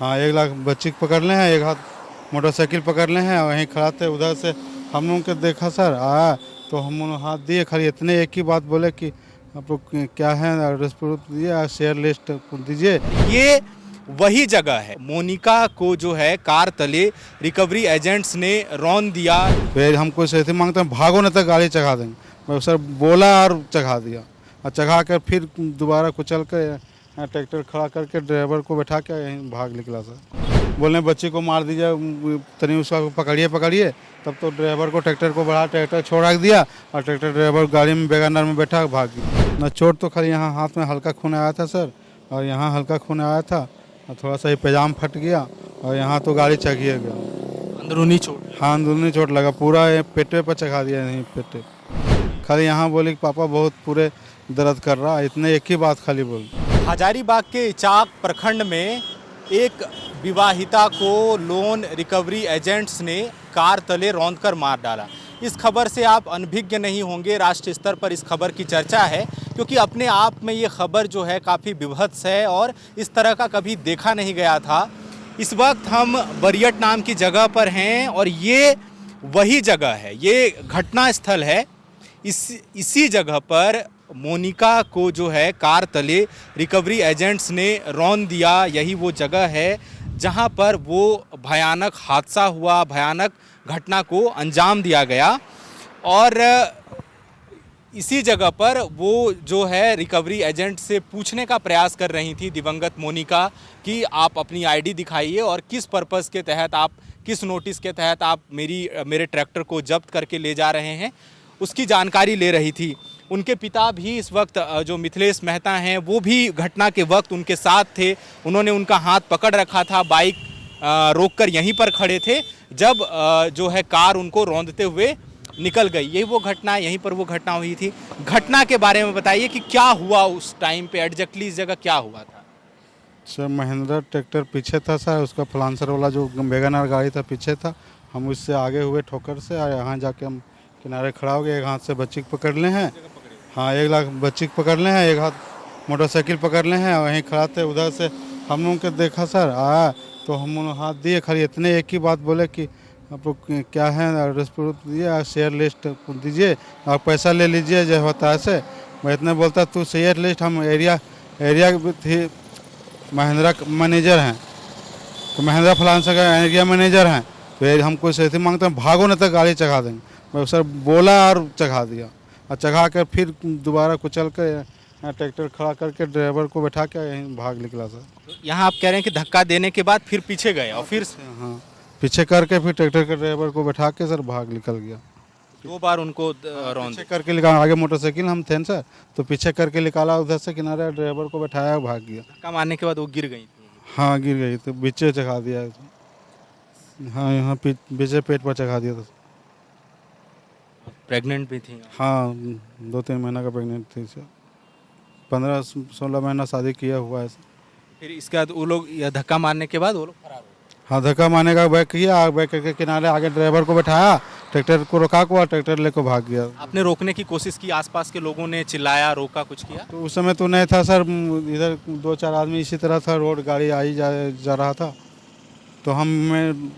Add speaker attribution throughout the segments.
Speaker 1: हाँ 1 लाख बच्ची को पकड़ ले हैं, एक हाथ मोटरसाइकिल पकड़ ले हैं, वहीं खड़ा थे। उधर से हम लोग के देखा सर आया तो हम लोग हाथ दिए, खाली इतने एक ही बात बोले कि आप लोग क्या है, एड्रेस प्रूफ दिए, शेयर लिस्ट दीजिए।
Speaker 2: ये वही जगह है, मोनिका को जो है कार तले रिकवरी एजेंट्स ने रौंद दिया।
Speaker 1: फिर हमको ऐसे मांगते हैं भागो नहीं तो गाड़ी चढ़ा देंगे। मैं सर बोला और चढ़ा दिया, और चढ़ा कर फिर दोबारा कुचल कर ट्रैक्टर खड़ा करके ड्राइवर को बैठा के यहीं भाग निकला सर। बोले बच्ची को मार दीजिए, तनी उसका पकड़िए पकड़िए। तब तो ड्राइवर को ट्रैक्टर को बढ़ा, ट्रैक्टर छोड़ा दिया और ट्रैक्टर ड्राइवर गाड़ी में वैगनर में बैठा भाग गया। न चोट तो खाली यहाँ हाथ में हल्का खून आया था सर, और यहाँ हल्का खून आया था, और थोड़ा सा ही पैजाम फट गया, और यहाँ तो गाड़ी चढ़िए गया।
Speaker 2: अंदरूनी चोट?
Speaker 1: हाँ अंदरूनी चोट लगा, पूरा पेटे पर चढ़ा दिया, नहीं पेटे। खाली यहाँ बोले कि पापा बहुत पूरे दर्द कर रहा, इतने एक ही बात खाली बोल।
Speaker 2: हजारीबाग के इचाक प्रखंड में एक विवाहिता को लोन रिकवरी एजेंट्स ने कार तले रौंदकर मार डाला। इस खबर से आप अनभिज्ञ नहीं होंगे, राष्ट्रीय स्तर पर इस खबर की चर्चा है, क्योंकि अपने आप में ये खबर जो है काफ़ी विभत्स है और इस तरह का कभी देखा नहीं गया था। इस वक्त हम बरियट नाम की जगह पर हैं और ये वही जगह है, ये घटना स्थल है। इसी जगह पर मोनिका को जो है कार तले रिकवरी एजेंट्स ने रौंद दिया। यही वो जगह है जहां पर वो भयानक हादसा हुआ, भयानक घटना को अंजाम दिया गया। और इसी जगह पर वो जो है रिकवरी एजेंट से पूछने का प्रयास कर रही थी दिवंगत मोनिका कि आप अपनी आईडी दिखाइए और किस पर्पस के तहत आप, किस नोटिस के तहत आप मेरे ट्रैक्टर को जब्त करके ले जा रहे हैं, उसकी जानकारी ले रही थी। उनके पिता भी इस वक्त, जो मिथिलेश मेहता हैं, वो भी घटना के वक्त उनके साथ थे। उन्होंने उनका हाथ पकड़ रखा था, बाइक रोककर यहीं पर खड़े थे जब जो है कार उनको रौंदते हुए निकल गई। यही वो घटना, यहीं पर वो घटना हुई थी। घटना के बारे में बताइए कि क्या हुआ उस टाइम पे, एग्जैक्टली इस जगह क्या हुआ था?
Speaker 1: सर महिंद्रा ट्रैक्टर पीछे था सर, उसका फ्लांसर वाला जो वैगनर गाड़ी था पीछे था। हम उससे आगे हुए ठोकर से, और यहाँ जाके हम किनारे खड़ा हो गए। एक हाथ से बच्ची को पकड़ ले हैं, हाँ 1 लाख बच्ची को पकड़ ले हैं, एक हाथ मोटरसाइकिल पकड़ ले हैं, वहीं खड़ा थे। उधर से हम लोग के देखा सर आया तो हम लोग हाथ दिए, खाली इतने एक ही बात बोले कि आप लोग क्या है, एड्रेस प्रूफ दिए, शेयर लिस्ट दीजिए और पैसा ले लीजिए जो होता है ऐसे। मैं इतने बोलता तू शेयर लिस्ट, हम एरिया थी महिंद्रा मैनेजर हैं, तो महिंद्रा फ्लांसर का एरिया मैनेजर हैं। फिर हमको ऐसे मांगते हैं भागो नहीं तो गाड़ी चढ़ा देंगे। मैं सर बोला और चढ़ा दिया, और चढ़ा कर फिर दोबारा कुचल कर ट्रैक्टर खड़ा करके ड्राइवर को बैठा के यहीं भाग निकला सर।
Speaker 2: यहाँ आप कह रहे हैं कि धक्का देने के बाद फिर पीछे गए और फिर
Speaker 1: हाँ पीछे करके फिर ट्रैक्टर के ड्राइवर को बैठा के सर भाग निकल गया।
Speaker 2: 2 बार उनको रौंद
Speaker 1: पीछे करके निकाला, आगे मोटरसाइकिल हम थे सर, तो पीछे करके निकाला उधर से किनारे, ड्राइवर को बैठाया और भाग गया।
Speaker 2: धक्का मारने के बाद वो गिर गई थी?
Speaker 1: हाँ गिर गई तो बीचे चढ़ा दिया। हाँ यहाँ बीचे पेट पर चढ़ा दिया था।
Speaker 2: प्रेग्नेंट भी थी?
Speaker 1: हाँ 2-3 महीना का प्रेग्नेंट थी सर, 15-16 महीना शादी किया हुआ है सर।
Speaker 2: फिर इसके बाद वो लोग, यह धक्का मारने के बाद वो लोग फरार हो गए?
Speaker 1: हाँ धक्का मारने का बैक किया, बैक करके किनारे आगे ड्राइवर को बैठाया, ट्रैक्टर को रोका को, ट्रैक्टर लेकर भाग गया।
Speaker 2: आपने रोकने की कोशिश की? आसपास के लोगों ने चिल्लाया, रोका, कुछ किया?
Speaker 1: तो उस समय तो नहीं था सर, इधर 2-4 आदमी इसी तरह था, रोड गाड़ी आई जा रहा था, तो हम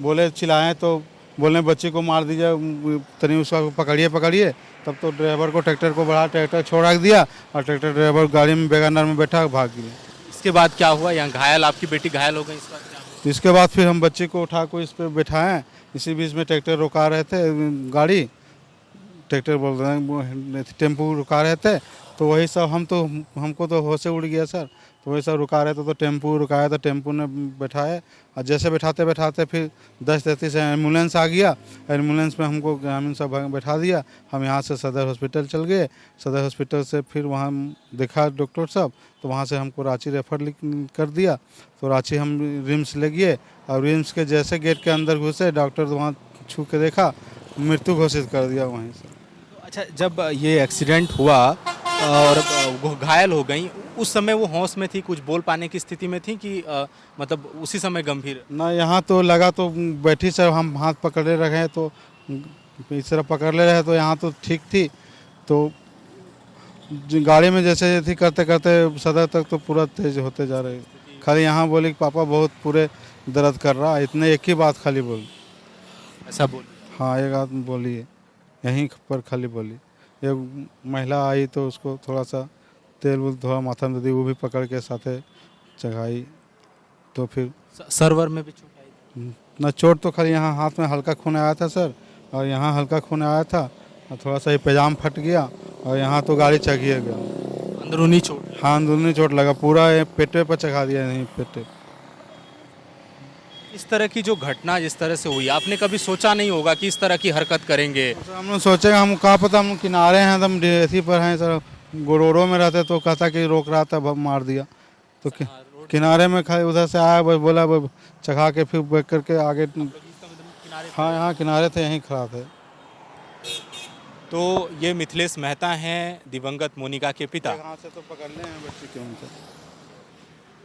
Speaker 1: बोले चिल्लाएँ तो बोले बच्ची को मार दीजिए, तनी उसका पकड़िए पकड़िए। तब तो ड्राइवर को ट्रैक्टर को बढ़ा, ट्रैक्टर छोड़ा दिया, और ट्रैक्टर ड्राइवर गाड़ी में वैगनर में बैठा भाग गया।
Speaker 2: इसके बाद क्या हुआ? यहाँ घायल, आपकी बेटी घायल हो गई, इसके बाद क्या हुआ?
Speaker 1: इसके बाद फिर हम बच्ची को उठा को इस पर बैठाएँ। इसी बीच में ट्रैक्टर रुका रहे थे, गाड़ी ट्रैक्टर बोल रहे हैं टेम्पू रुका रहे थे, तो वही सब हमको तो होश से उड़ गया सर। तो वही सब रुका रहे थे, तो टेम्पू रुकाया, तो टेम्पू ने बैठाए, और जैसे बैठाते बैठाते फिर 10:33 एम्बुलेंस आ गया। एम्बुलेंस में हमको ग्रामीण सब बैठा दिया। हम यहाँ से सदर हॉस्पिटल चल गए। सदर हॉस्पिटल से फिर वहाँ देखा डॉक्टर साहब, तो वहाँ से हमको रांची रेफर कर दिया। तो रांची हम रिम्स ले गए, और रिम्स के जैसे गेट के अंदर घुसे, डॉक्टर वहाँ छू के देखा, मृत्यु घोषित कर दिया वहीं से।
Speaker 2: अच्छा, जब ये एक्सीडेंट हुआ और वो घायल हो गई, उस समय वो होश में थी, कुछ बोल पाने की स्थिति में थी कि मतलब उसी समय गंभीर?
Speaker 1: ना यहाँ तो लगा तो बैठी सर, हम हाथ पकड़े रखे तो इस तरह पकड़ ले रहे, तो यहाँ तो ठीक थी। तो गाड़ी में जैसे थी करते करते सदर तक तो पूरा तेज होते जा रहे, खाली यहाँ बोली कि पापा बहुत पूरे दर्द कर रहा है, इतने एक ही बात खाली बोली।
Speaker 2: ऐसा बोल
Speaker 1: हाँ एक आदमी बोली है, यहीं पर खाली बोली। एक महिला आई तो उसको थोड़ा सा तेल वूल थोड़ा माथा में दी, वो भी पकड़ के साथे चढ़ाई। तो फिर
Speaker 2: सर्वर में भी चोट आई?
Speaker 1: ना चोट तो खाली यहाँ हाथ में हल्का खून आया था सर, और यहाँ हल्का खून आया था, और थोड़ा सा ये पैजाम फट गया, और यहाँ तो गाड़ी चढ़िए गया।
Speaker 2: अंदरूनी चोट?
Speaker 1: हाँ अंदरूनी चोट लगा, पूरा ये पेटे पर चढ़ा दिया, नहीं पेटे।
Speaker 2: इस तरह की जो घटना जिस तरह से हुई, आपने कभी सोचा नहीं होगा कि इस तरह की हरकत करेंगे?
Speaker 1: तो हम लोग सोचेगा, हम कहाँ पता, हम किनारे हैं एकदम डीएसी पर हैं सर, गोरोरो में रहते तो कहता कि रोक रहा था, मार दिया। तो किनारे में खाली उधर से आया, बोला चढ़ा के फिर बैक करके आगे। हाँ यहाँ किनारे थे, यहीं खड़ा थे।
Speaker 2: तो ये मिथिलेश मेहता हैं, दिवंगत मोनिका के पिता।
Speaker 1: हाथ से तो पकड़ने हैं बच्चे के उनसे।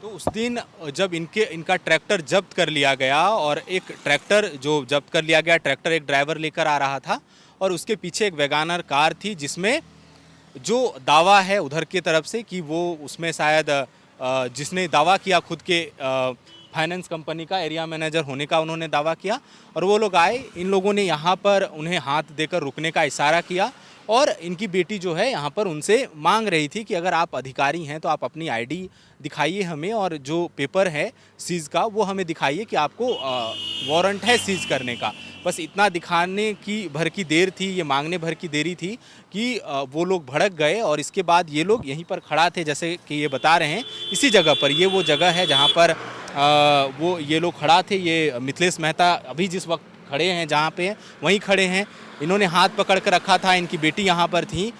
Speaker 2: तो उस दिन जब इनका ट्रैक्टर जब्त कर लिया गया, और एक ट्रैक्टर जो जब्त कर लिया गया, ट्रैक्टर एक ड्राइवर लेकर आ रहा था, और उसके पीछे एक वैगनर कार थी, जिसमें जो दावा है उधर की तरफ से कि वो उसमें शायद जिसने दावा किया खुद के फाइनेंस कंपनी का एरिया मैनेजर होने का उन्होंने दावा किया, और वो लोग आए, इन लोगों ने यहाँ पर उन्हें हाथ देकर रुकने का इशारा किया, और इनकी बेटी जो है यहाँ पर उनसे मांग रही थी कि अगर आप अधिकारी हैं तो आप अपनी आईडी दिखाइए हमें, और जो पेपर है सीज़ का वो हमें दिखाइए कि आपको वारंट है सीज़ करने का। बस इतना दिखाने की भर की देर थी, ये मांगने भर की देरी थी कि वो लोग भड़क गए, और इसके बाद ये लोग यहीं पर खड़ा थे, जैसे कि ये बता रहे हैं, इसी जगह पर, ये वो जगह है जहाँ पर वो ये लोग खड़ा थे। ये मिथिलेश मेहता अभी जिस वक्त खड़े हैं जहाँ पे वहीं खड़े हैं, इन्होंने हाथ पकड़ कर रखा था, इनकी बेटी यहाँ पर थी।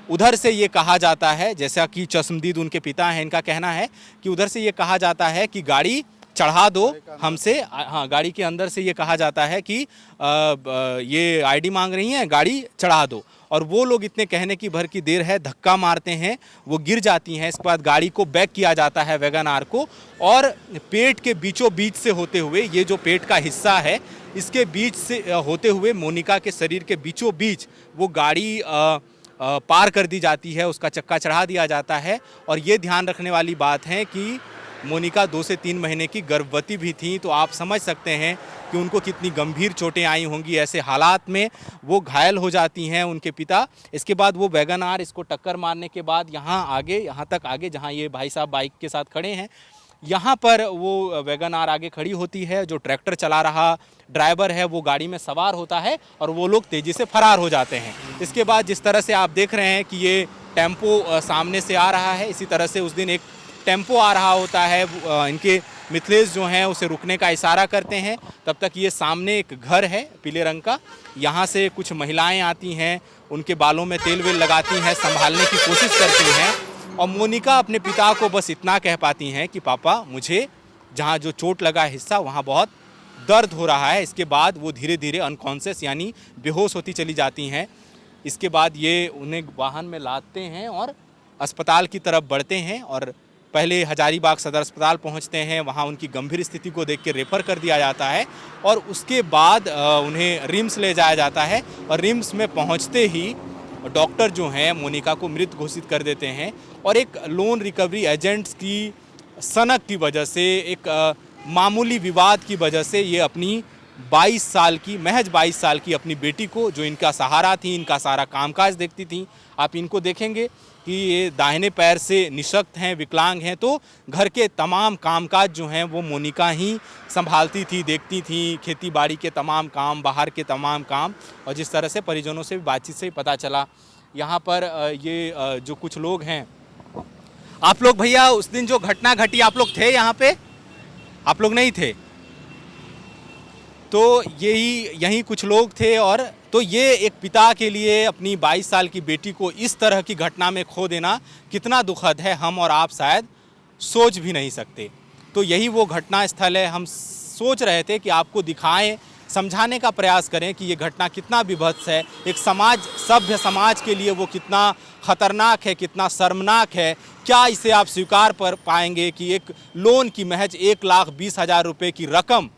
Speaker 2: उधर से ये कहा जाता है, जैसा कि चश्मदीद उनके पिता हैं, इनका कहना है कि उधर से ये कहा जाता है कि गाड़ी चढ़ा दो हमसे। हाँ, गाड़ी के अंदर से ये कहा जाता है कि ये आईडी मांग रही हैं, गाड़ी चढ़ा दो, और वो लोग इतने कहने की भर की देर है, धक्का मारते हैं, वो गिर जाती हैं। इसके बाद गाड़ी को बैक किया जाता है वैगनआर को, और पेट के बीचों बीच से होते हुए, ये जो पेट का हिस्सा है इसके बीच से होते हुए मोनिका के शरीर के बीचों बीच वो गाड़ी पार कर दी जाती है, उसका चक्का चढ़ा दिया जाता है। और ये ध्यान रखने वाली बात है कि मोनिका 2 से 3 महीने की गर्भवती भी थी, तो आप समझ सकते हैं कि उनको कितनी गंभीर चोटें आई होंगी। ऐसे हालात में वो घायल हो जाती हैं, उनके पिता। इसके बाद वो वैगनआर इसको टक्कर मारने के बाद यहाँ तक आगे जहाँ ये भाई साहब बाइक के साथ खड़े हैं, यहाँ पर वो वैगनआर आगे खड़ी होती है। जो ट्रैक्टर चला रहा ड्राइवर है वो गाड़ी में सवार होता है, और वो लोग तेज़ी से फरार हो जाते हैं। इसके बाद जिस तरह से आप देख रहे हैं कि ये टेम्पो सामने से आ रहा है, इसी तरह से उस दिन एक टेम्पो आ रहा होता है। इनके मिथिलेश जो हैं उसे रुकने का इशारा करते हैं। तब तक ये सामने एक घर है पीले रंग का, यहाँ से कुछ महिलाएं आती हैं, उनके बालों में तेल वेल लगाती हैं, संभालने की कोशिश करती हैं। और मोनिका अपने पिता को बस इतना कह पाती हैं कि पापा, मुझे जहाँ जो चोट लगा हिस्सा वहाँ बहुत दर्द हो रहा है। इसके बाद वो धीरे धीरे अनकॉन्शियस यानी बेहोश होती चली जाती हैं। इसके बाद ये उन्हें वाहन में लादते हैं और अस्पताल की तरफ बढ़ते हैं, और पहले हजारीबाग सदर अस्पताल पहुंचते हैं। वहां उनकी गंभीर स्थिति को देख के रेफ़र कर दिया जाता है, और उसके बाद उन्हें रिम्स ले जाया जाता है। और रिम्स में पहुंचते ही डॉक्टर जो हैं मोनिका को मृत घोषित कर देते हैं। और एक लोन रिकवरी एजेंट्स की सनक की वजह से, एक मामूली विवाद की वजह से, ये अपनी 22 साल की, महज 22 साल की अपनी बेटी को, जो इनका सहारा थी, इनका सारा कामकाज देखती थी। आप इनको देखेंगे कि ये दाहिने पैर से निशक्त हैं, विकलांग हैं, तो घर के तमाम कामकाज जो हैं वो मोनिका ही संभालती थी, देखती थी, खेती बाड़ी के तमाम काम, बाहर के तमाम काम। और जिस तरह से परिजनों से बातचीत से ही पता चला, यहाँ पर ये जो कुछ लोग हैं, आप लोग भैया उस दिन जो घटना घटी, आप लोग थे यहाँ पे? आप लोग नहीं थे? तो यही कुछ लोग थे। और तो ये एक पिता के लिए अपनी 22 साल की बेटी को इस तरह की घटना में खो देना कितना दुखद है, हम और आप शायद सोच भी नहीं सकते। तो यही वो घटना स्थल है। हम सोच रहे थे कि आपको दिखाएं, समझाने का प्रयास करें कि ये घटना कितना विभत्स है, एक समाज, सभ्य समाज के लिए वो कितना खतरनाक है, कितना शर्मनाक है। क्या इसे आप स्वीकार कर पाएंगे कि एक लोन की महज 1,20,000 रुपये की रकम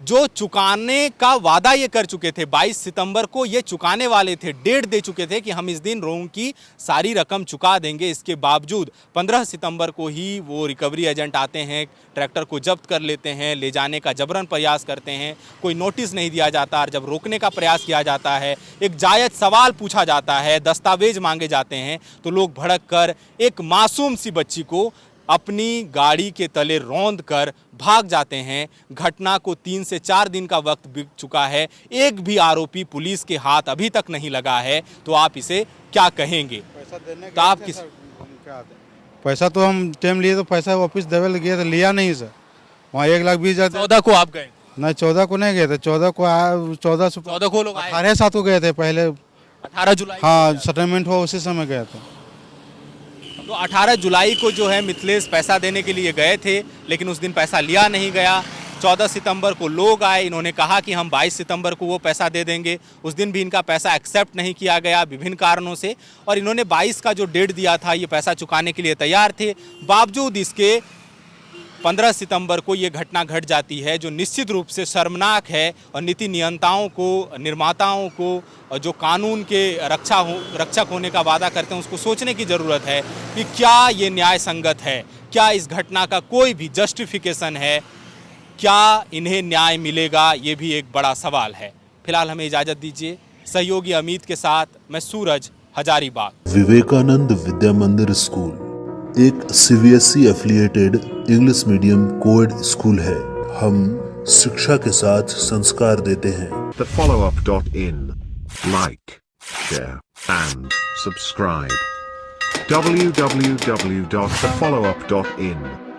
Speaker 2: जो चुकाने का वादा ये कर चुके थे, 22 सितंबर को ये चुकाने वाले थे, डेट दे चुके थे कि हम इस दिन लोगों की सारी रकम चुका देंगे। इसके बावजूद 15 सितंबर को ही वो रिकवरी एजेंट आते हैं, ट्रैक्टर को जब्त कर लेते हैं, ले जाने का जबरन प्रयास करते हैं, कोई नोटिस नहीं दिया जाता। और जब रोकने का प्रयास किया जाता है, एक जायज़ सवाल पूछा जाता है, दस्तावेज मांगे जाते हैं, तो लोग भड़क कर एक मासूम सी बच्ची को अपनी गाड़ी के तले रौंद कर भाग जाते हैं। घटना को 3 से 4 दिन का वक्त बीत चुका है, एक भी आरोपी पुलिस के हाथ अभी तक नहीं लगा है, तो आप इसे क्या कहेंगे?
Speaker 1: पैसा देने
Speaker 2: तो आप किस
Speaker 1: पैसा तो हम टाइम लिए तो पैसा वापस देवे गए थे, लिया नहीं सर। वहाँ 1,20,000
Speaker 2: 14 को आप गए?
Speaker 1: नहीं 14 को नहीं गए थे, 14 को
Speaker 2: 14 को लोग आए?
Speaker 1: 18 को गए थे पहले।
Speaker 2: 18 जुलाई?
Speaker 1: हाँ, सेटलमेंट हुआ उसी समय गए थे।
Speaker 2: तो 18 जुलाई को जो है मिथिलेश पैसा देने के लिए गए थे, लेकिन उस दिन पैसा लिया नहीं गया। 14 सितंबर को लोग आए, इन्होंने कहा कि हम 22 सितंबर को वो पैसा दे देंगे। उस दिन भी इनका पैसा एक्सेप्ट नहीं किया गया विभिन्न कारणों से, और इन्होंने 22 का जो डेट दिया था ये पैसा चुकाने के लिए तैयार थे। बावजूद इसके 15 सितंबर को ये घटना घट जाती है, जो निश्चित रूप से शर्मनाक है। और नीति नियंताओं को, निर्माताओं को, जो कानून के रक्षक होने का वादा करते हैं, उसको सोचने की ज़रूरत है कि क्या ये न्याय संगत है, क्या इस घटना का कोई भी जस्टिफिकेशन है, क्या इन्हें न्याय मिलेगा, ये भी एक बड़ा सवाल है। फिलहाल हमें इजाज़त दीजिए। सहयोगी अमित के साथ मैं सूरज, हजारीबाग।
Speaker 3: विवेकानंद विद्या मंदिर स्कूल एक CBSE affiliated English medium coed school है। हम शिक्षा के साथ संस्कार देते हैं।
Speaker 4: thefollowup.in. Like, share and subscribe. www.thefollowup.in